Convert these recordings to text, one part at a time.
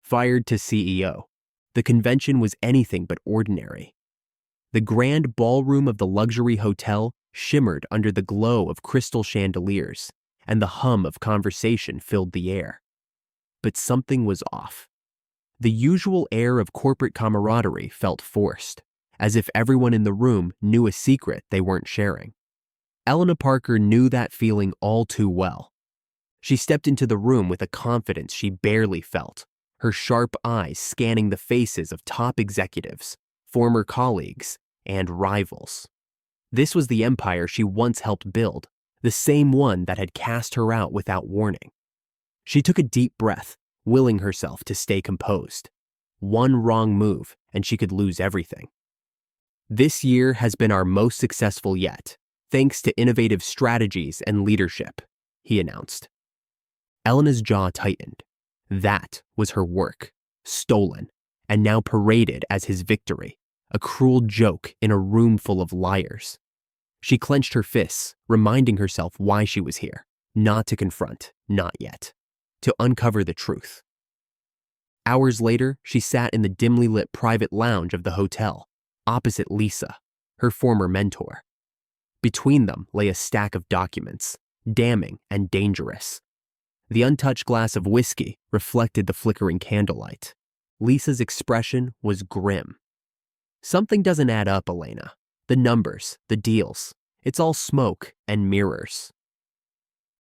fired to CEO. The convention was anything but ordinary. The grand ballroom of the luxury hotel shimmered under the glow of crystal chandeliers, and the hum of conversation filled the air. But something was off. The usual air of corporate camaraderie felt forced, as if everyone in the room knew a secret they weren't sharing. Elena Parker knew that feeling all too well. She stepped into the room with a confidence she barely felt, her sharp eyes scanning the faces of top executives, former colleagues, and rivals. This was the empire she once helped build, the same one that had cast her out without warning. She took a deep breath, willing herself to stay composed. One wrong move, and she could lose everything. This year has been our most successful yet, thanks to innovative strategies and leadership, he announced. Elena's jaw tightened. That was her work, stolen, and now paraded as his victory, a cruel joke in a room full of liars. She clenched her fists, reminding herself why she was here, not to confront, not yet, to uncover the truth. Hours later, she sat in the dimly lit private lounge of the hotel, opposite Lisa, her former mentor. Between them lay a stack of documents, damning and dangerous. The untouched glass of whiskey reflected the flickering candlelight. Lisa's expression was grim. Something doesn't add up, Elena. The numbers, the deals, it's all smoke and mirrors.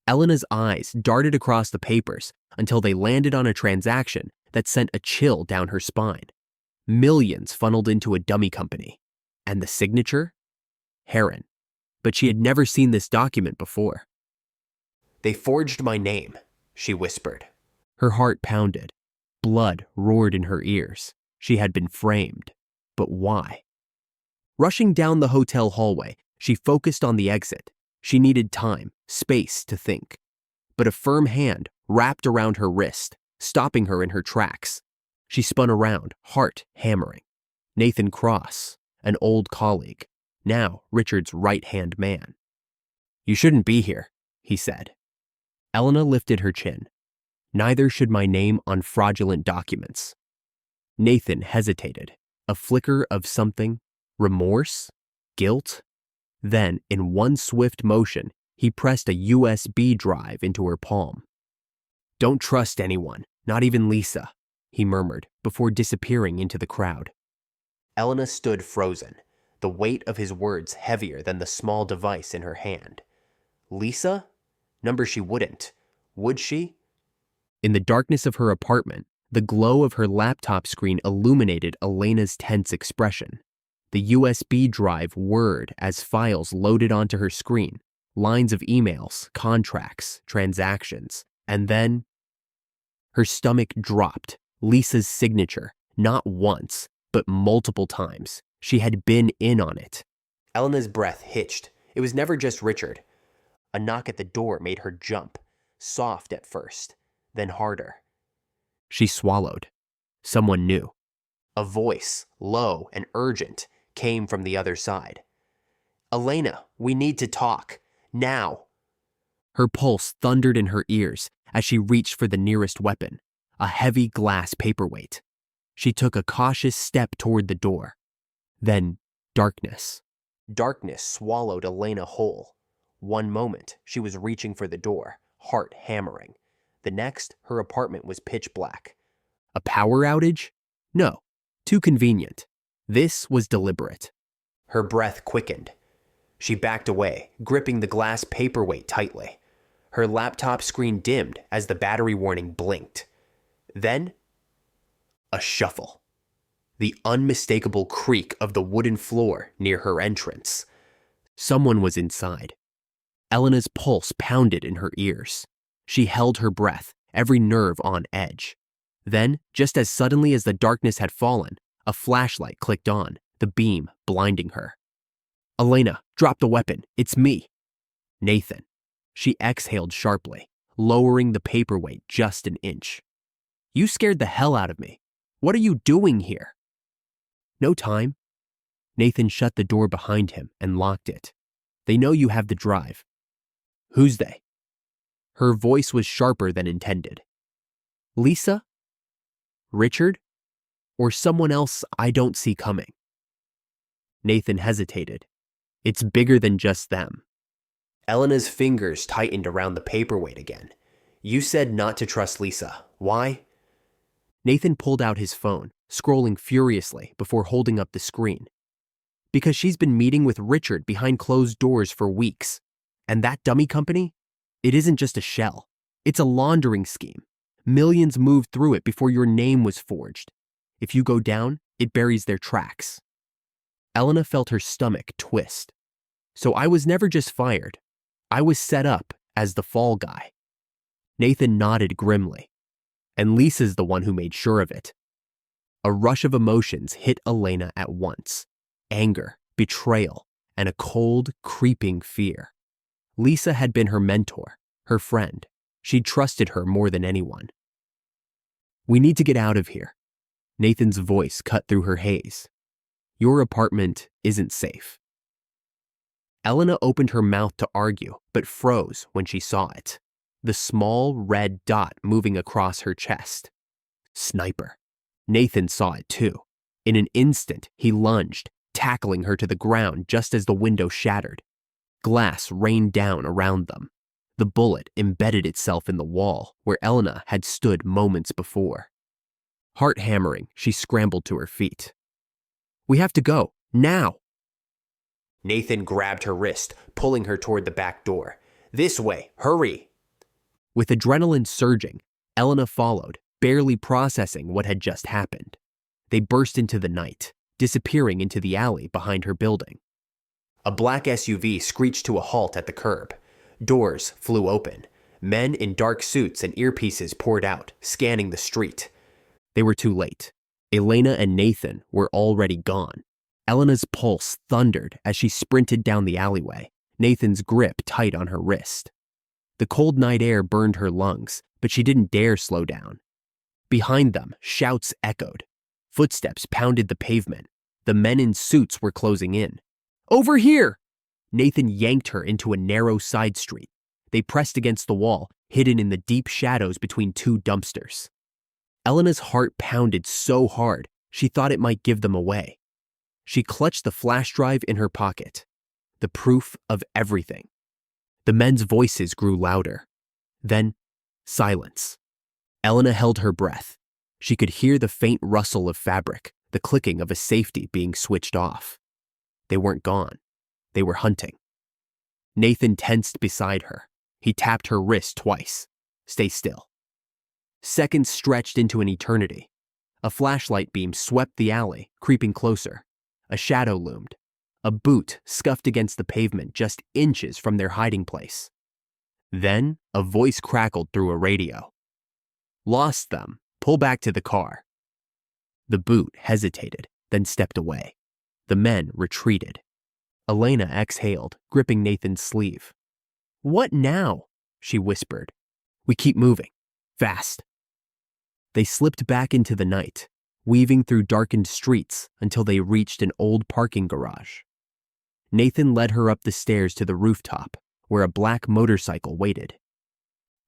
Elena's eyes darted across the papers until they landed on a transaction that sent a chill down her spine. Millions funneled into a dummy company. And the signature? Heron. But she had never seen this document before. "They forged my name," she whispered. Her heart pounded. Blood roared in her ears. She had been framed. But why? Rushing down the hotel hallway, she focused on the exit. She needed time, space to think. But a firm hand wrapped around her wrist, stopping her in her tracks. She spun around, heart hammering. Nathan Cross, an old colleague, now Richard's right-hand man. "You shouldn't be here," he said. Elena lifted her chin. "Neither should my name on fraudulent documents." Nathan hesitated, a flicker of something, remorse, guilt. Then, in one swift motion, he pressed a USB drive into her palm. "Don't trust anyone, not even Lisa," he murmured before disappearing into the crowd. Elena stood frozen, the weight of his words heavier than the small device in her hand. Lisa? Number she wouldn't. Would she? In the darkness of her apartment, the glow of her laptop screen illuminated Elena's tense expression. The USB drive whirred as files loaded onto her screen, lines of emails, contracts, transactions, and then her stomach dropped. Lisa's signature, not once, but multiple times. She had been in on it. Elena's breath hitched. It was never just Richard. A knock at the door made her jump, soft at first, then harder. She swallowed. Someone new. A voice, low and urgent, came from the other side. "Elena, we need to talk. Now." Her pulse thundered in her ears as she reached for the nearest weapon, a heavy glass paperweight. She took a cautious step toward the door. Then, darkness. Darkness swallowed Elena whole. One moment, she was reaching for the door, heart hammering. The next, her apartment was pitch black. A power outage? No, too convenient. This was deliberate. Her breath quickened. She backed away, gripping the glass paperweight tightly. Her laptop screen dimmed as the battery warning blinked. Then, a shuffle. The unmistakable creak of the wooden floor near her entrance. Someone was inside. Elena's pulse pounded in her ears. She held her breath, every nerve on edge. Then, just as suddenly as the darkness had fallen, a flashlight clicked on, the beam blinding her. "Elena, drop the weapon. It's me." "Nathan." She exhaled sharply, lowering the paperweight just an inch. "You scared the hell out of me. What are you doing here?" "No time." Nathan shut the door behind him and locked it. "They know you have the drive." "Who's they?" Her voice was sharper than intended. "Lisa?" Richard? Or someone else I don't see coming? Nathan hesitated. It's bigger than just them. Elena's fingers tightened around the paperweight again. You said not to trust Lisa. Why? Nathan pulled out his phone, scrolling furiously before holding up the screen. Because she's been meeting with Richard behind closed doors for weeks. And that dummy company? It isn't just a shell. It's a laundering scheme. Millions moved through it before your name was forged. If you go down, it buries their tracks. Elena felt her stomach twist. So I was never just fired. I was set up as the fall guy. Nathan nodded grimly. And Lisa's the one who made sure of it. A rush of emotions hit Elena at once. Anger, betrayal, and a cold, creeping fear. Lisa had been her mentor, her friend. She'd trusted her more than anyone. We need to get out of here. Nathan's voice cut through her haze. Your apartment isn't safe. Elena opened her mouth to argue, but froze when she saw it. The small red dot moving across her chest. Sniper. Nathan saw it too. In an instant, he lunged, tackling her to the ground just as the window shattered. Glass rained down around them. The bullet embedded itself in the wall where Elena had stood moments before. Heart hammering, she scrambled to her feet. We have to go, now! Nathan grabbed her wrist, pulling her toward the back door. This way, hurry! With adrenaline surging, Elena followed, barely processing what had just happened. They burst into the night, disappearing into the alley behind her building. A black SUV screeched to a halt at the curb. Doors flew open. Men in dark suits and earpieces poured out, scanning the street. They were too late. Elena and Nathan were already gone. Elena's pulse thundered as she sprinted down the alleyway, Nathan's grip tight on her wrist. The cold night air burned her lungs, but she didn't dare slow down. Behind them, shouts echoed. Footsteps pounded the pavement. The men in suits were closing in. Over here! Nathan yanked her into a narrow side street. They pressed against the wall, hidden in the deep shadows between two dumpsters. Elena's heart pounded so hard, she thought it might give them away. She clutched the flash drive in her pocket. The proof of everything. The men's voices grew louder. Then, silence. Elena held her breath. She could hear the faint rustle of fabric, the clicking of a safety being switched off. They weren't gone. They were hunting. Nathan tensed beside her. He tapped her wrist twice. Stay still. Seconds stretched into an eternity. A flashlight beam swept the alley, creeping closer. A shadow loomed. A boot scuffed against the pavement just inches from their hiding place. Then, a voice crackled through a radio. Lost them. Pull back to the car. The boot hesitated, then stepped away. The men retreated. Elena exhaled, gripping Nathan's sleeve. What now? She whispered. We keep moving. Fast. They slipped back into the night, weaving through darkened streets until they reached an old parking garage. Nathan led her up the stairs to the rooftop, where a black motorcycle waited.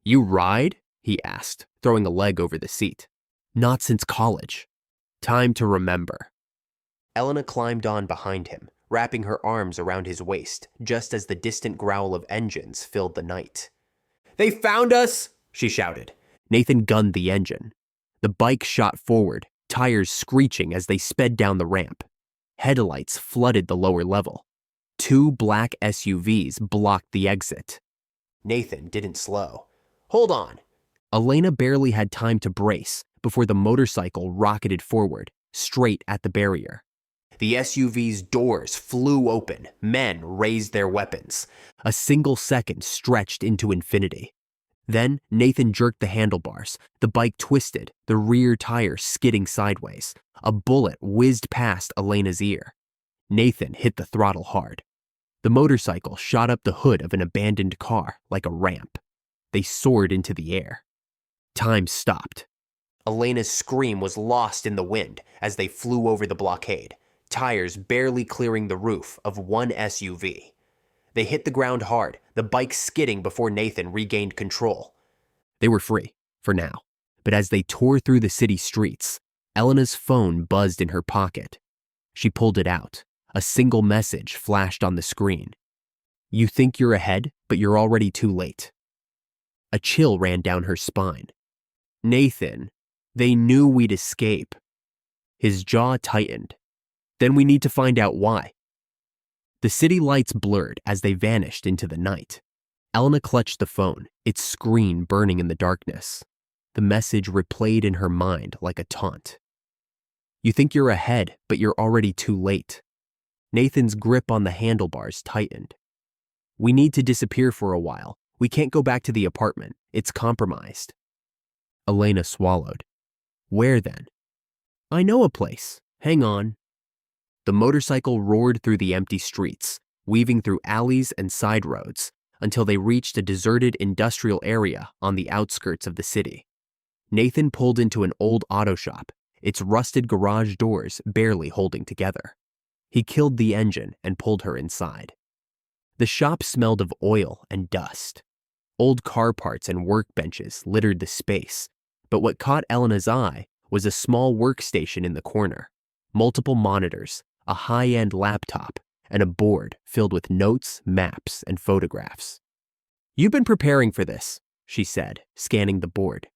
You ride? He asked, throwing a leg over the seat. Not since college. Time to remember. Elena climbed on behind him, wrapping her arms around his waist, just as the distant growl of engines filled the night. They found us! She shouted. Nathan gunned the engine. The bike shot forward, tires screeching as they sped down the ramp. Headlights flooded the lower level. Two black SUVs blocked the exit. Nathan didn't slow. Hold on. Elena barely had time to brace before the motorcycle rocketed forward, straight at the barrier. The SUV's doors flew open. Men raised their weapons. A single second stretched into infinity. Then Nathan jerked the handlebars. The bike twisted, the rear tire skidding sideways. A bullet whizzed past Elena's ear. Nathan hit the throttle hard. The motorcycle shot up the hood of an abandoned car like a ramp. They soared into the air. Time stopped. Elena's scream was lost in the wind as they flew over the blockade, tires barely clearing the roof of one SUV. They hit the ground hard, the bike skidding before Nathan regained control. They were free, for now. But as they tore through the city streets, Elena's phone buzzed in her pocket. She pulled it out. A single message flashed on the screen. "You think you're ahead, but you're already too late." A chill ran down her spine. "Nathan, they knew we'd escape." His jaw tightened. "Then we need to find out why." The city lights blurred as they vanished into the night. Elena clutched the phone, its screen burning in the darkness. The message replayed in her mind like a taunt. "You think you're ahead, but you're already too late." Nathan's grip on the handlebars tightened. "We need to disappear for a while. We can't go back to the apartment. It's compromised." Elena swallowed. "Where then?" "I know a place. Hang on." The motorcycle roared through the empty streets, weaving through alleys and side roads, until they reached a deserted industrial area on the outskirts of the city. Nathan pulled into an old auto shop, its rusted garage doors barely holding together. He killed the engine and pulled her inside. The shop smelled of oil and dust. Old car parts and workbenches littered the space, but what caught Elena's eye was a small workstation in the corner, multiple monitors, a high-end laptop, and a board filled with notes, maps, and photographs. "You've been preparing for this," she said, scanning the board.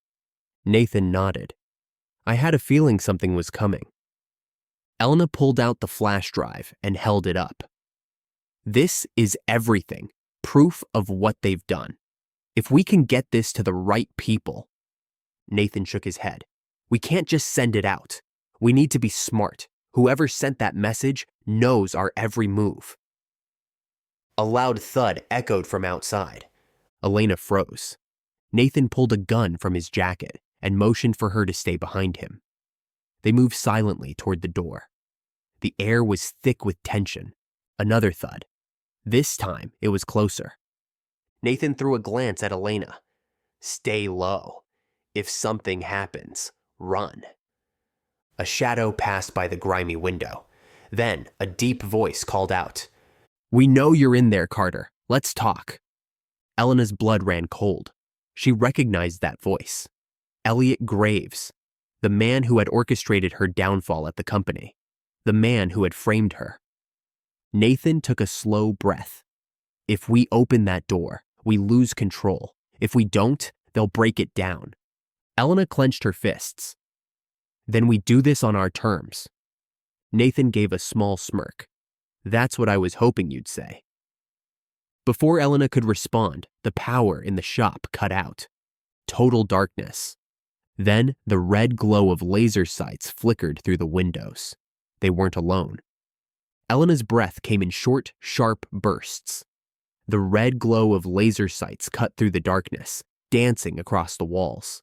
Nathan nodded. "I had a feeling something was coming." Elena pulled out the flash drive and held it up. "This is everything, proof of what they've done. If we can get this to the right people." Nathan shook his head. "We can't just send it out. We need to be smart. Whoever sent that message knows our every move." A loud thud echoed from outside. Elena froze. Nathan pulled a gun from his jacket and motioned for her to stay behind him. They moved silently toward the door. The air was thick with tension. Another thud. This time, it was closer. Nathan threw a glance at Elena. "Stay low. If something happens, run." A shadow passed by the grimy window. Then, a deep voice called out, "We know you're in there, Carter. Let's talk." Elena's blood ran cold. She recognized that voice. Elliot Graves, the man who had orchestrated her downfall at the company, the man who had framed her. Nathan took a slow breath. "If we open that door, we lose control. If we don't, they'll break it down." Elena clenched her fists. "Then we do this on our terms." Nathan gave a small smirk. "That's what I was hoping you'd say." Before Elena could respond, the power in the shop cut out. Total darkness. Then the red glow of laser sights flickered through the windows. They weren't alone. Elena's breath came in short, sharp bursts. The red glow of laser sights cut through the darkness, dancing across the walls.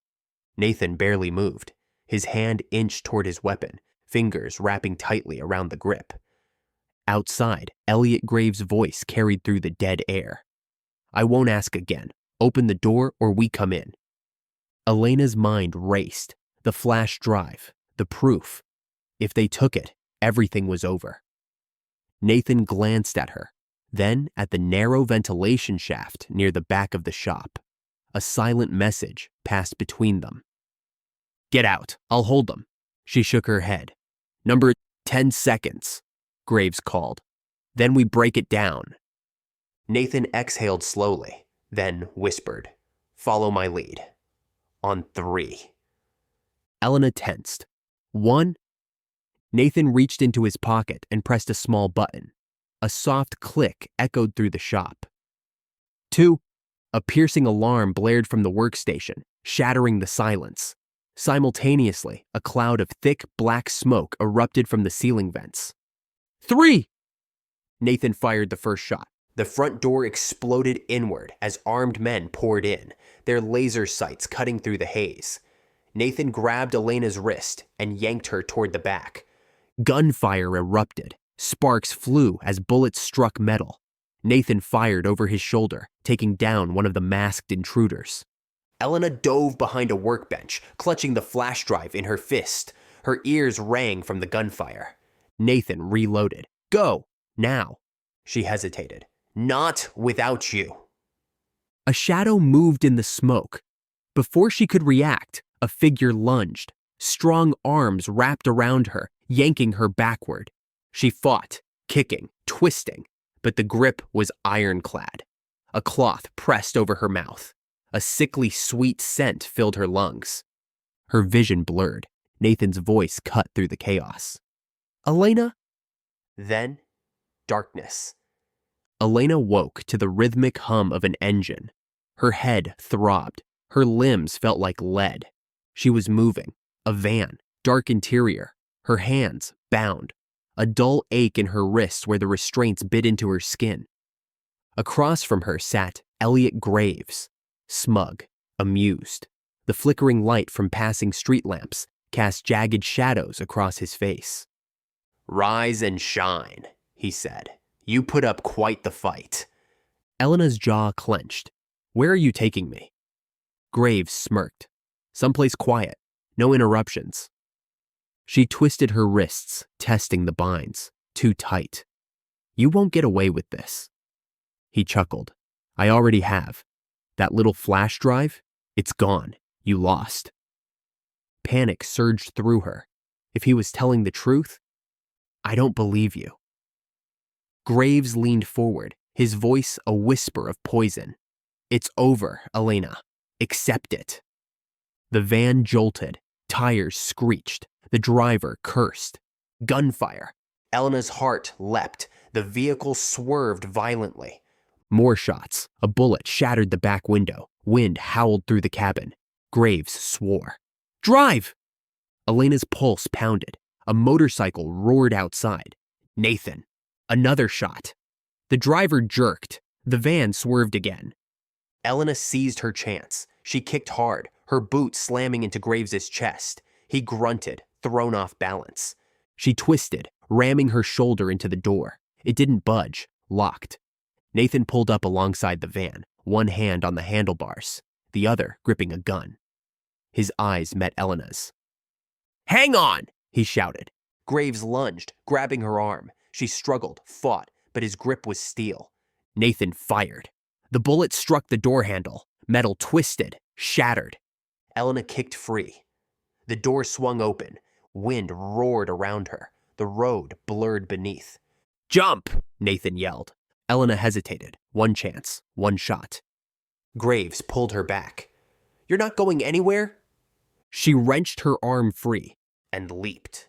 Nathan barely moved. His hand inched toward his weapon, fingers wrapping tightly around the grip. Outside, Elliot Graves' voice carried through the dead air. "I won't ask again. Open the door or we come in." Elena's mind raced. The flash drive, the proof. If they took it, everything was over. Nathan glanced at her, then at the narrow ventilation shaft near the back of the shop. A silent message passed between them. "Get out. I'll hold them." She shook her head. "Number 10 seconds, Graves called. "Then we break it down." Nathan exhaled slowly, then whispered, "Follow my lead. On 3. Elena tensed. 1. Nathan reached into his pocket and pressed a small button. A soft click echoed through the shop. 2. A piercing alarm blared from the workstation, shattering the silence. Simultaneously, a cloud of thick, black smoke erupted from the ceiling vents. 3. Nathan fired the first shot. The front door exploded inward as armed men poured in, their laser sights cutting through the haze. Nathan grabbed Elena's wrist and yanked her toward the back. Gunfire erupted. Sparks flew as bullets struck metal. Nathan fired over his shoulder, taking down one of the masked intruders. Elena dove behind a workbench, clutching the flash drive in her fist. Her ears rang from the gunfire. Nathan reloaded. "Go, now." She hesitated. "Not without you." A shadow moved in the smoke. Before she could react, A figure lunged. Strong arms wrapped around her, yanking her backward. She fought, kicking, twisting, but the grip was ironclad. A cloth pressed over her mouth. A sickly sweet scent filled her lungs. Her vision blurred. Nathan's voice cut through the chaos. "Elena?" Then, darkness. Elena woke to the rhythmic hum of an engine. Her head throbbed. Her limbs felt like lead. She was moving. A van, dark interior. Her hands bound. A dull ache in her wrists where the restraints bit into her skin. Across from her sat Elliot Graves, smug, amused. The flickering light from passing street lamps cast jagged shadows across his face. "Rise and shine," he said. "You put up quite the fight." Elena's jaw clenched. "Where are you taking me?" Graves smirked. "Someplace quiet. No interruptions." She twisted her wrists, testing the binds. Too tight. "You won't get away with this." He chuckled. "I already have. That little flash drive? It's gone. You lost." Panic surged through her. If he was telling the truth, "I don't believe you." Graves leaned forward, his voice a whisper of poison. "It's over, Elena. Accept it." The van jolted. Tires screeched. The driver cursed. Gunfire. Elena's heart leapt. The vehicle swerved violently. More shots. A bullet shattered the back window. Wind howled through the cabin. Graves swore. "Drive!" Elena's pulse pounded. A motorcycle roared outside. Nathan. Another shot. The driver jerked. The van swerved again. Elena seized her chance. She kicked hard, her boot slamming into Graves's chest. He grunted, thrown off balance. She twisted, ramming her shoulder into the door. It didn't budge, locked. Nathan pulled up alongside the van, one hand on the handlebars, the other gripping a gun. His eyes met Elena's. "Hang on!" he shouted. Graves lunged, grabbing her arm. She struggled, fought, but his grip was steel. Nathan fired. The bullet struck the door handle. Metal twisted, shattered. Elena kicked free. The door swung open. Wind roared around her. The road blurred beneath. "Jump!" Nathan yelled. Elena hesitated. One chance, one shot. Graves pulled her back. "You're not going anywhere?" She wrenched her arm free and leaped.